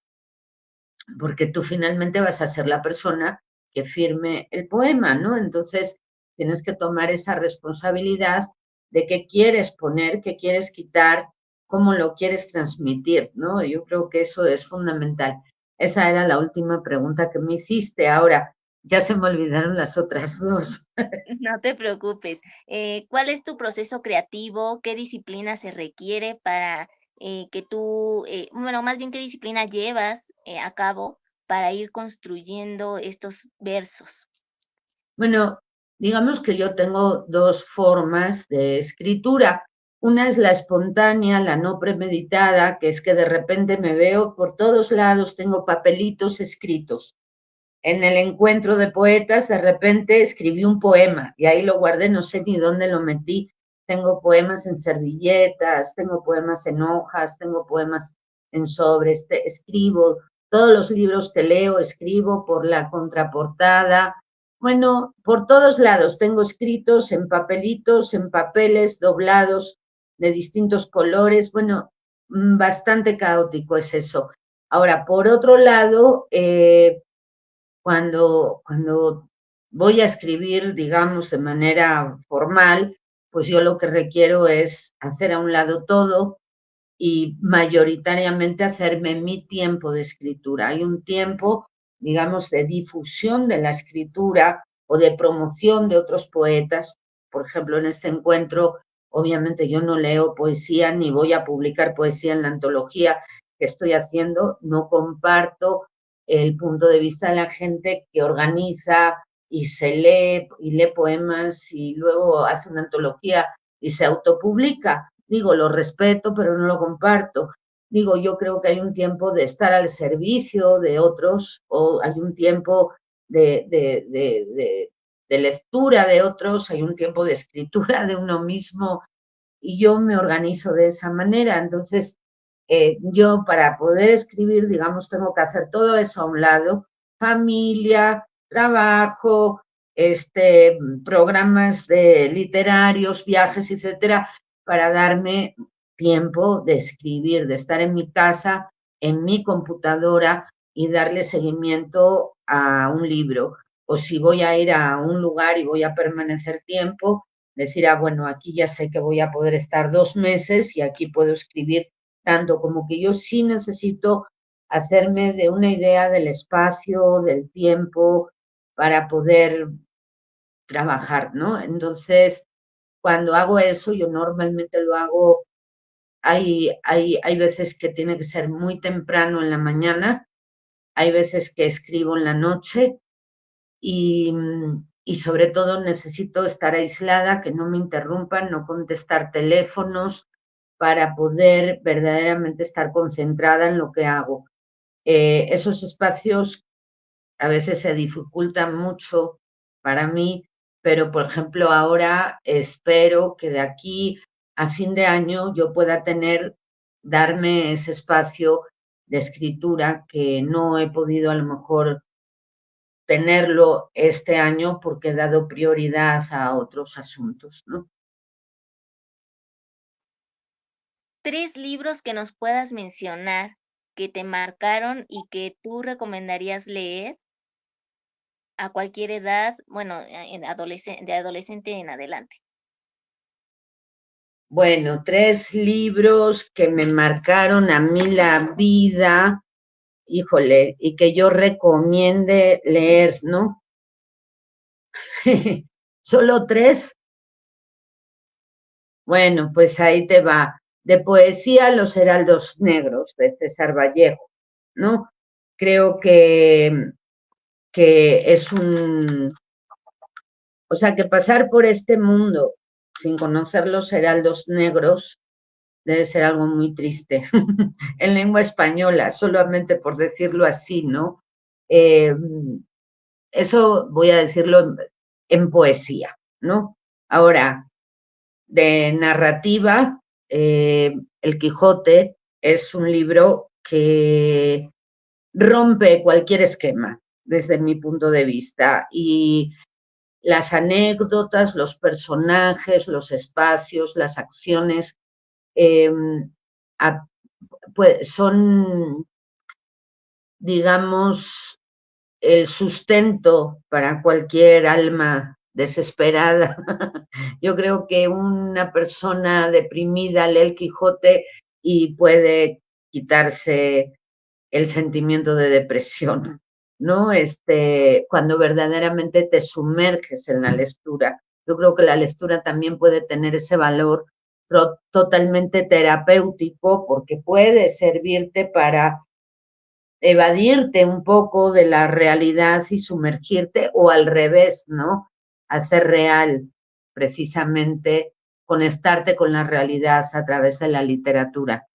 porque tú finalmente vas a ser la persona que firme el poema, ¿no? Entonces tienes que tomar esa responsabilidad de qué quieres poner, qué quieres quitar, cómo lo quieres transmitir, ¿no? Yo creo que eso es fundamental. Esa era la última pregunta que me hiciste. Ahora, ya se me olvidaron las otras dos. No te preocupes. ¿Cuál es tu proceso creativo? ¿Qué disciplina se requiere para que tú, bueno, más bien qué disciplina llevas a cabo para ir construyendo estos versos? Bueno, digamos que yo tengo dos formas de escritura. Una es la espontánea, la no premeditada, que es que de repente me veo por todos lados, tengo papelitos escritos. En el encuentro de poetas, de repente escribí un poema y ahí lo guardé, no sé ni dónde lo metí. Tengo poemas en servilletas, tengo poemas en hojas, tengo poemas en sobres, escribo todos los libros que leo, escribo por la contraportada. Bueno, por todos lados tengo escritos en papelitos, en papeles doblados de distintos colores. Bueno, bastante caótico es eso. Ahora, por otro lado, cuando voy a escribir, digamos, de manera formal, pues yo lo que requiero es hacer a un lado todo y mayoritariamente hacerme mi tiempo de escritura. Hay un tiempo, digamos, de difusión de la escritura o de promoción de otros poetas. Por ejemplo, en este encuentro, obviamente yo no leo poesía ni voy a publicar poesía en la antología que estoy haciendo, no comparto el punto de vista de la gente que organiza y lee poemas y luego hace una antología y se autopublica. Digo, lo respeto, pero no lo comparto. Digo, yo creo que hay un tiempo de estar al servicio de otros o hay un tiempo de lectura de otros, hay un tiempo de escritura de uno mismo y yo me organizo de esa manera. Entonces, yo para poder escribir, digamos, tengo que hacer todo eso a un lado, familia, trabajo, programas literarios, viajes, etcétera, para darme tiempo de escribir, de estar en mi casa, en mi computadora y darle seguimiento a un libro. O si voy a ir a un lugar y voy a permanecer tiempo, decir, ah, bueno, aquí ya sé que voy a poder estar 2 meses y aquí puedo escribir tanto, como que yo sí necesito hacerme de una idea del espacio, del tiempo, para poder trabajar, ¿no? Entonces, cuando hago eso, yo normalmente lo hago, hay veces que tiene que ser muy temprano en la mañana, hay veces que escribo en la noche y, y sobre todo necesito estar aislada, que no me interrumpan, no contestar teléfonos para poder verdaderamente estar concentrada en lo que hago. Esos espacios a veces se dificultan mucho para mí, pero por ejemplo ahora espero que de aquí a fin de año yo pueda darme ese espacio de escritura que no he podido a lo mejor tenerlo este año porque he dado prioridad a otros asuntos, ¿no? 3 libros que nos puedas mencionar que te marcaron y que tú recomendarías leer a cualquier edad, bueno, en de adolescente en adelante. Bueno, 3 libros que me marcaron a mí la vida, híjole, y que yo recomiende leer, ¿no? ¿Solo 3? Bueno, pues ahí te va. De poesía, Los Heraldos Negros, de César Vallejo, ¿no? Creo que es O sea que pasar por este mundo sin conocer los heraldos negros debe ser algo muy triste en lengua española, solamente por decirlo así, ¿no? Eh, Eso voy a decirlo en poesía, ¿no? Ahora, de narrativa, El Quijote es un libro que rompe cualquier esquema desde mi punto de vista y las anécdotas, los personajes, los espacios, las acciones eh, a, pues son, digamos, el sustento para cualquier alma desesperada. Yo creo que una persona deprimida lee el Quijote y puede quitarse el sentimiento de depresión, ¿no? Cuando verdaderamente te sumerges en la lectura. Yo creo que la lectura también puede tener ese valor totalmente terapéutico porque puede servirte para evadirte un poco de la realidad y sumergirte, o al revés, ¿no? Hacer real, precisamente, conectarte con la realidad a través de la literatura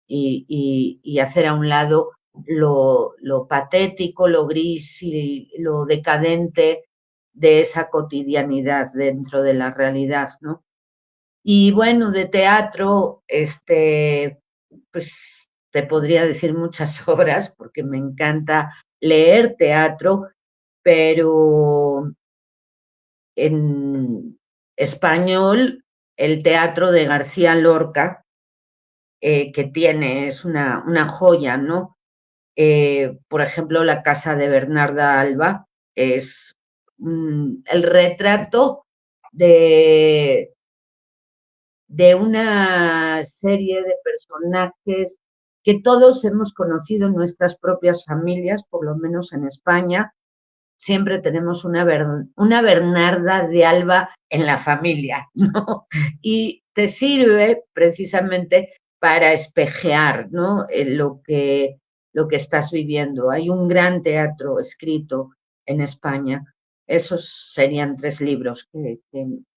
y hacer a un lado lo patético, lo gris y lo decadente de esa cotidianidad dentro de la realidad, ¿no? Y bueno, de teatro, pues te podría decir muchas horas porque me encanta leer teatro, pero en español el teatro de García Lorca, que tiene, es una joya, ¿no? Por ejemplo, La casa de Bernarda Alba es el retrato de una serie de personajes que todos hemos conocido en nuestras propias familias, por lo menos en España. Siempre tenemos una Bernarda de Alba en la familia, ¿no? Y te sirve precisamente para espejear, ¿no? Lo que estás viviendo. Hay un gran teatro escrito en España. Esos serían 3 libros que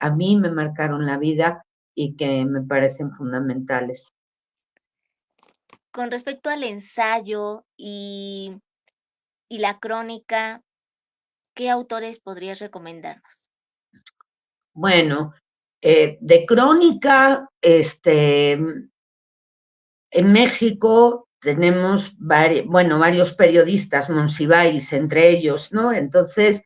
a mí me marcaron la vida y que me parecen fundamentales. Con respecto al ensayo y la crónica, ¿qué autores podrías recomendarnos? Bueno, de crónica, en México tenemos varios periodistas, Monsiváis entre ellos, ¿no? Entonces,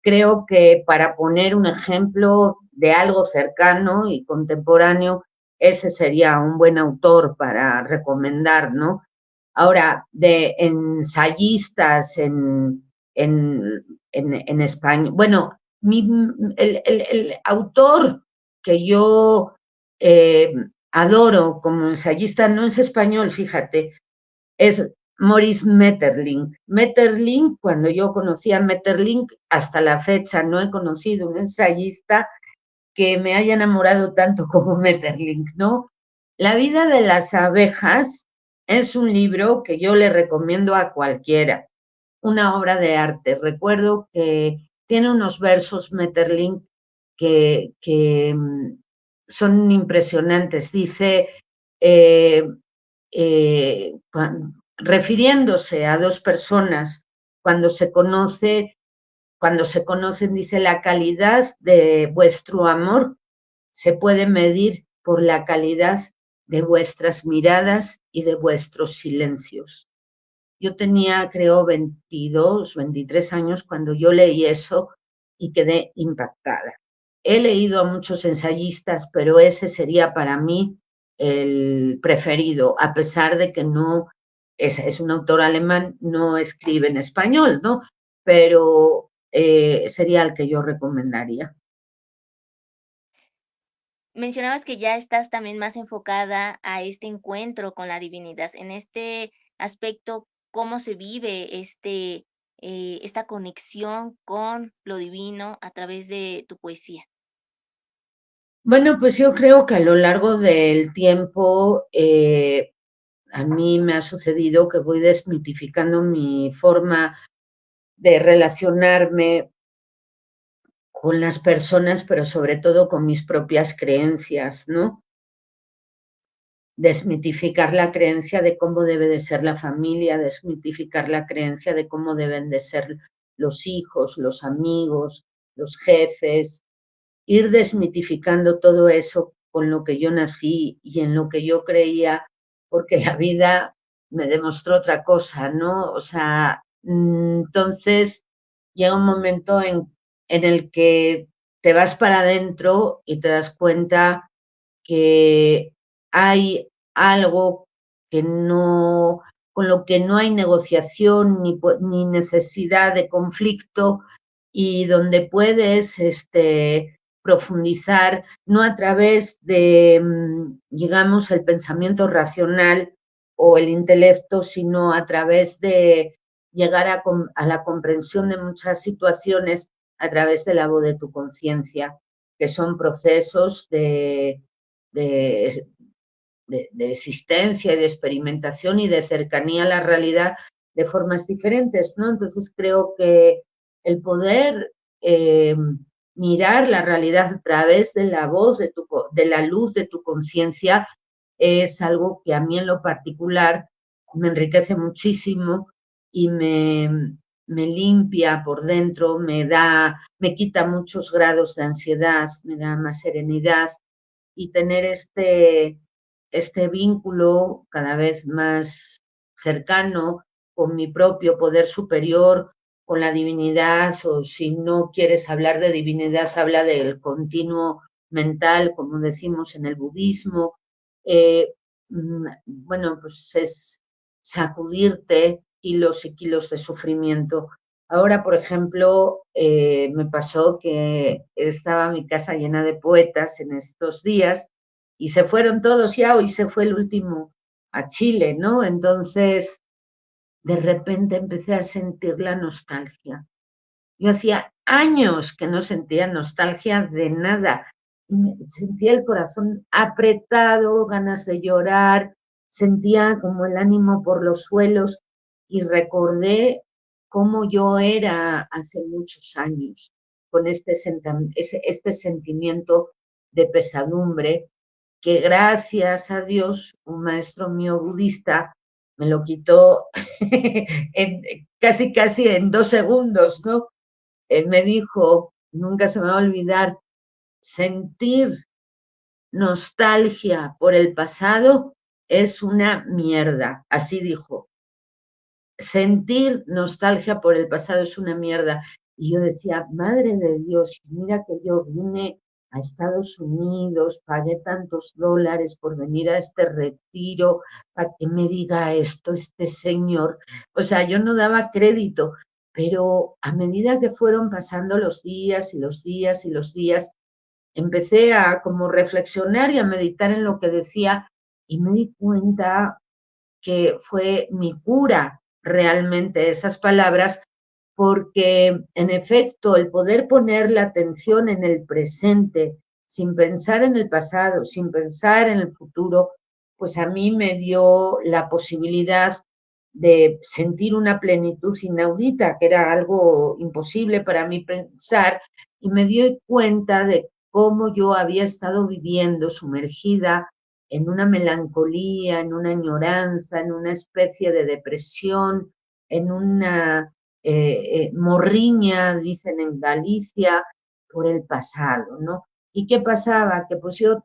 creo que para poner un ejemplo de algo cercano y contemporáneo, ese sería un buen autor para recomendar, ¿no? Ahora, de ensayistas en España, bueno, el autor que yo eh, adoro como ensayista, no es español, fíjate, es Maurice Maeterlinck. Maeterlinck, cuando yo conocí a Maeterlinck, hasta la fecha no he conocido un ensayista que me haya enamorado tanto como Maeterlinck, ¿no? La vida de las abejas es un libro que yo le recomiendo a cualquiera, una obra de arte. Recuerdo que tiene unos versos Maeterlinck que son impresionantes. Dice, eh, eh, refiriéndose a 2 personas, cuando se conoce, cuando se conocen, dice, la calidad de vuestro amor se puede medir por la calidad de vuestras miradas y de vuestros silencios. Yo tenía, creo, 22, 23 años cuando yo leí eso y quedé impactada. He leído a muchos ensayistas, pero ese sería para mí el preferido, a pesar de que no es un autor alemán, no escribe en español, ¿no? Pero sería el que yo recomendaría. Mencionabas que ya estás también más enfocada a este encuentro con la divinidad. En este aspecto, ¿cómo se vive esta conexión con lo divino a través de tu poesía? Bueno, pues yo creo que a lo largo del tiempo a mí me ha sucedido que voy desmitificando mi forma de relacionarme con las personas, pero sobre todo con mis propias creencias, ¿no? Desmitificar la creencia de cómo debe de ser la familia, desmitificar la creencia de cómo deben de ser los hijos, los amigos, los jefes, ir desmitificando todo eso con lo que yo nací y en lo que yo creía, porque la vida me demostró otra cosa, ¿no? O sea, entonces llega un momento en el que te vas para adentro y te das cuenta que hay algo que no, con lo que no hay negociación ni necesidad de conflicto y donde puedes profundizar no a través de, digamos, el pensamiento racional o el intelecto, sino a través de llegar a la comprensión de muchas situaciones a través de la voz de tu conciencia, que son procesos de, de existencia y de experimentación y de cercanía a la realidad de formas diferentes, ¿no? Entonces creo que el poder mirar la realidad a través de la voz, de la luz de tu conciencia, es algo que a mí en lo particular me enriquece muchísimo y me limpia por dentro, me quita muchos grados de ansiedad, me da más serenidad y tener este vínculo cada vez más cercano con mi propio poder superior, con la divinidad, o si no quieres hablar de divinidad, habla del continuo mental, como decimos en el budismo. Eh, bueno, pues es sacudirte kilos y kilos de sufrimiento. Ahora, por ejemplo, me pasó que estaba mi casa llena de poetas en estos días y se fueron todos ya, hoy se fue el último a Chile, ¿no? Entonces, de repente empecé a sentir la nostalgia. Yo hacía años que no sentía nostalgia de nada. Sentía el corazón apretado, ganas de llorar, sentía como el ánimo por los suelos y recordé cómo yo era hace muchos años, con este sentimiento de pesadumbre, que gracias a Dios, un maestro mío budista me lo quitó en, casi en 2 segundos, ¿no? Él me dijo, nunca se me va a olvidar, sentir nostalgia por el pasado es una mierda, así dijo. Sentir nostalgia por el pasado es una mierda. Y yo decía, madre de Dios, mira que yo vine a Estados Unidos, pagué tantos dólares por venir a este retiro, para que me diga esto este señor. O sea, yo no daba crédito, pero a medida que fueron pasando los días y los días y los días, empecé a como reflexionar y a meditar en lo que decía y me di cuenta que fue mi cura realmente esas palabras, porque en efecto el poder poner la atención en el presente sin pensar en el pasado, sin pensar en el futuro, pues a mí me dio la posibilidad de sentir una plenitud inaudita, que era algo imposible para mí pensar, y me di cuenta de cómo yo había estado viviendo sumergida en una melancolía, en una añoranza, en una especie de depresión, en una morriña, dicen en Galicia, por el pasado, ¿no? ¿Y qué pasaba? Que pues yo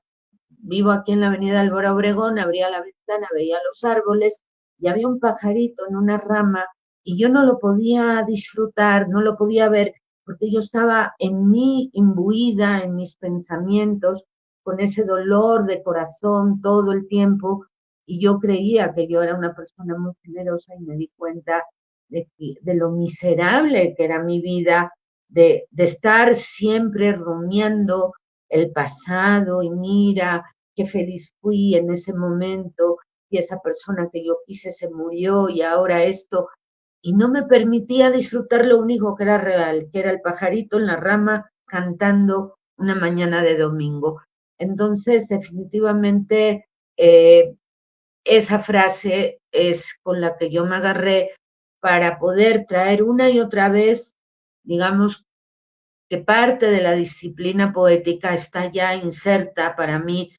vivo aquí en la avenida Álvaro Obregón, abría la ventana, veía los árboles y había un pajarito en una rama y yo no lo podía disfrutar, no lo podía ver porque yo estaba en mí imbuida, en mis pensamientos, con ese dolor de corazón todo el tiempo y yo creía que yo era una persona muy generosa y me di cuenta de lo miserable que era mi vida, de estar siempre rumiando el pasado y mira qué feliz fui en ese momento y esa persona que yo quise se murió y ahora esto, y no me permitía disfrutar lo único que era real, que era el pajarito en la rama cantando una mañana de domingo. Entonces, definitivamente, esa frase es con la que yo me agarré para poder traer una y otra vez, digamos, que parte de la disciplina poética está ya inserta para mí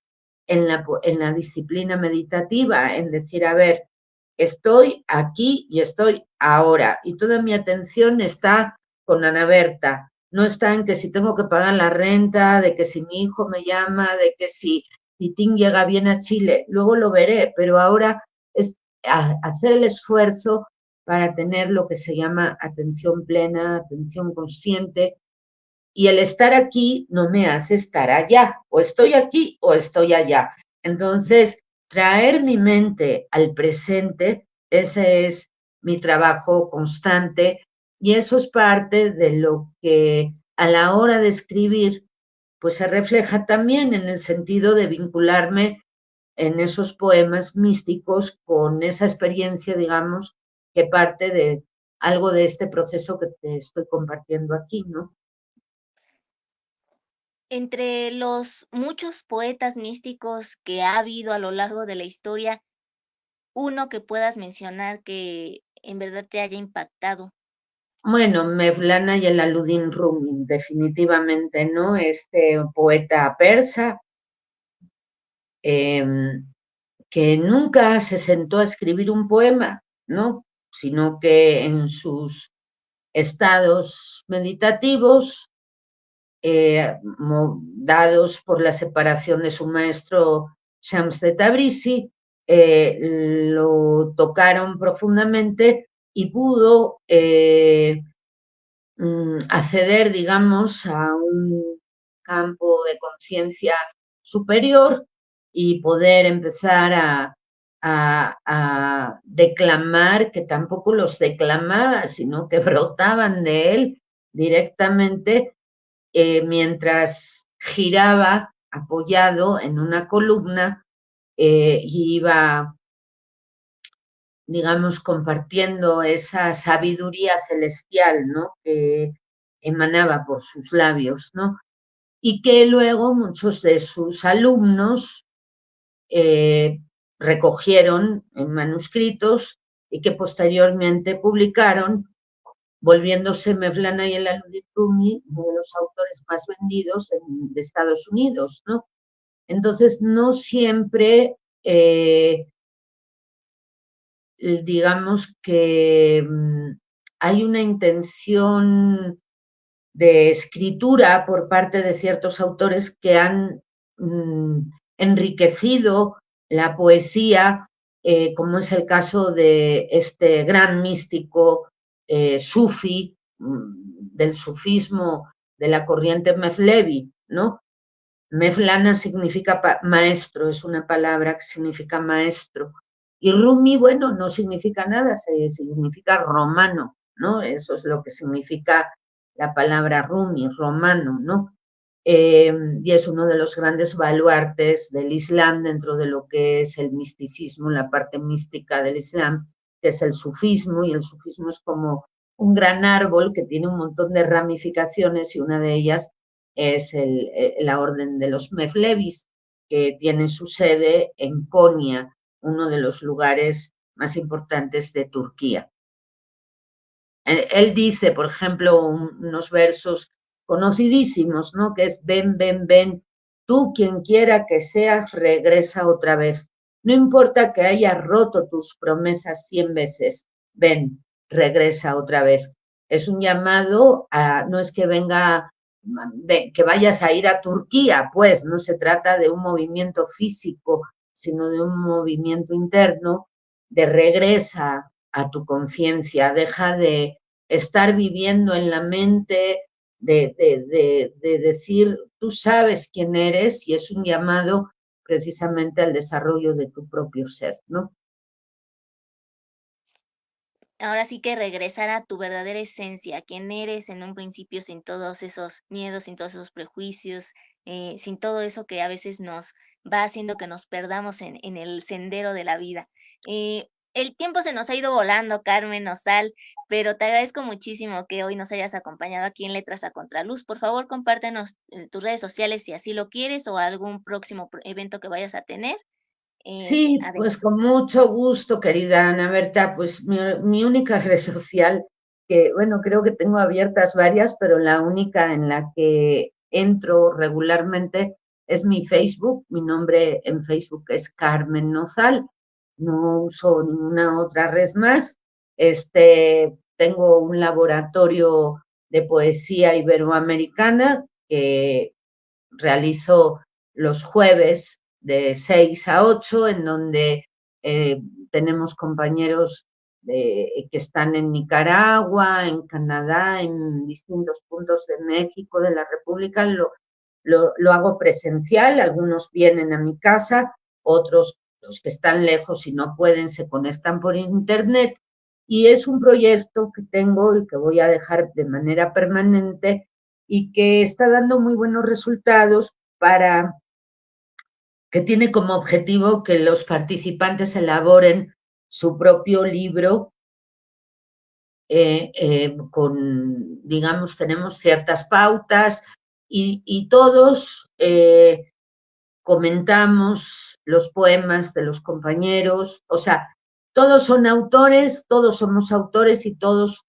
en la disciplina meditativa, en decir, a ver, estoy aquí y estoy ahora, y toda mi atención está con Ana Berta, no está en que si tengo que pagar la renta, de que si mi hijo me llama, de que si Tim llega bien a Chile, luego lo veré, pero ahora es hacer el esfuerzo para tener lo que se llama atención plena, atención consciente, y el estar aquí no me hace estar allá, o estoy aquí o estoy allá. Entonces, traer mi mente al presente, ese es mi trabajo constante y eso es parte de lo que a la hora de escribir, pues se refleja también en el sentido de vincularme en esos poemas místicos con esa experiencia, digamos, que parte de algo de este proceso que te estoy compartiendo aquí, ¿no? Entre los muchos poetas místicos que ha habido a lo largo de la historia, uno que puedas mencionar que en verdad te haya impactado. Bueno, Mevlana y el Aludín Rumi, definitivamente, ¿no? Este poeta persa eh, que nunca se sentó a escribir un poema, ¿no? Sino que en sus estados meditativos, dados por la separación de su maestro Shams de Tabrizi, lo tocaron profundamente y pudo acceder, digamos, a un campo de conciencia superior y poder empezar a declamar, que tampoco los declamaba, sino que brotaban de él directamente mientras giraba apoyado en una columna y iba, digamos, compartiendo esa sabiduría celestial, ¿no? Que emanaba por sus labios, ¿no? Y que luego muchos de sus alumnos eh, recogieron en manuscritos y que posteriormente publicaron, volviéndose Mevlana y el Rumi uno de los autores más vendidos de Estados Unidos, ¿no? Entonces, no siempre digamos que hay una intención de escritura por parte de ciertos autores que han enriquecido la poesía, como es el caso de este gran místico sufi, del sufismo de la corriente Mevlevi, ¿no? Mevlana significa maestro, es una palabra que significa maestro. Y Rumi, bueno, no significa nada, significa romano, ¿no? Eso es lo que significa la palabra Rumi, romano, ¿no? Y es uno de los grandes baluartes del Islam dentro de lo que es el misticismo, la parte mística del Islam, que es el sufismo, y el sufismo es como un gran árbol que tiene un montón de ramificaciones y una de ellas es la orden de los Mevlevis, que tiene su sede en Konya, uno de los lugares más importantes de Turquía. Él dice, por ejemplo, unos versos conocidísimos, ¿no? Que es, ven, ven, ven, tú quien quiera que seas, regresa otra vez. No importa que hayas roto tus promesas 100 veces, ven, regresa otra vez. Es un llamado a, no es que venga, que vayas a ir a Turquía, pues no se trata de un movimiento físico, sino de un movimiento interno de regresa a tu conciencia, deja de estar viviendo en la mente, de decir, tú sabes quién eres y es un llamado precisamente al desarrollo de tu propio ser, ¿no? Ahora sí que regresar a tu verdadera esencia, quién eres en un principio sin todos esos miedos, sin todos esos prejuicios, sin todo eso que a veces nos va haciendo que nos perdamos en el sendero de la vida. El tiempo se nos ha ido volando, Carmen Osal, pero te agradezco muchísimo que hoy nos hayas acompañado aquí en Letras a Contraluz. Por favor, compártenos tus redes sociales si así lo quieres o algún próximo evento que vayas a tener. Sí, pues Adelante. con mucho gusto, querida Ana Berta, pues mi única red social que, bueno, creo que tengo abiertas varias, pero la única en la que entro regularmente es mi Facebook. Mi nombre en Facebook es Carmen Nozal. No uso ninguna otra red más. Tengo un laboratorio de poesía iberoamericana que realizo los jueves de 6 a 8, en donde tenemos compañeros que están en Nicaragua, en Canadá, en distintos puntos de México, de la República. Lo hago presencial, algunos vienen a mi casa, otros, los que están lejos y no pueden, se conectan por internet. Y es un proyecto que tengo y que voy a dejar de manera permanente y que está dando muy buenos resultados para que tiene como objetivo que los participantes elaboren su propio libro digamos, tenemos ciertas pautas y todos comentamos los poemas de los compañeros, o sea, todos son autores, todos somos autores y todos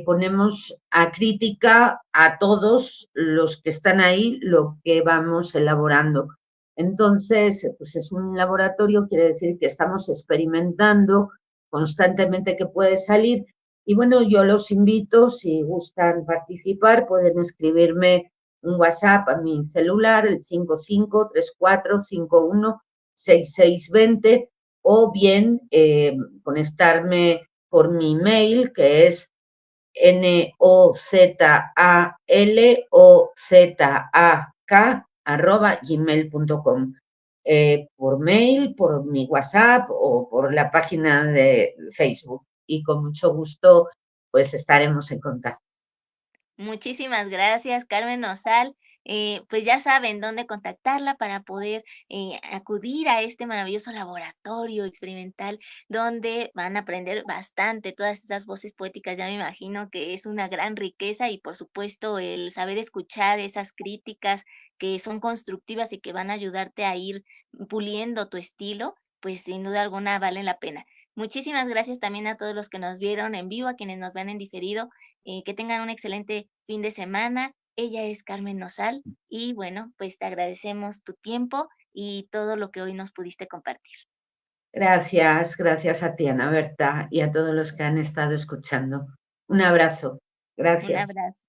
ponemos a crítica a todos los que están ahí lo que vamos elaborando. Entonces, pues es un laboratorio, quiere decir que estamos experimentando constantemente que puede salir. Y bueno, yo los invito, si gustan participar, pueden escribirme un WhatsApp a mi celular, el 5534516620, o bien conectarme por mi mail, que es nozalozak@gmail.com. Por mail, por mi WhatsApp o por la página de Facebook. Y con mucho gusto, pues estaremos en contacto. Muchísimas gracias, Carmen Osal. Pues ya saben dónde contactarla para poder acudir a este maravilloso laboratorio experimental donde van a aprender bastante todas esas voces poéticas. Ya me imagino que es una gran riqueza y por supuesto el saber escuchar esas críticas que son constructivas y que van a ayudarte a ir puliendo tu estilo, pues sin duda alguna valen la pena. Muchísimas gracias también a todos los que nos vieron en vivo, a quienes nos ven en diferido, que tengan un excelente fin de semana. Ella es Carmen Nosal y bueno, pues te agradecemos tu tiempo y todo lo que hoy nos pudiste compartir. Gracias, gracias a ti, Ana Berta, y a todos los que han estado escuchando. Un abrazo. Un Gracias. abrazo.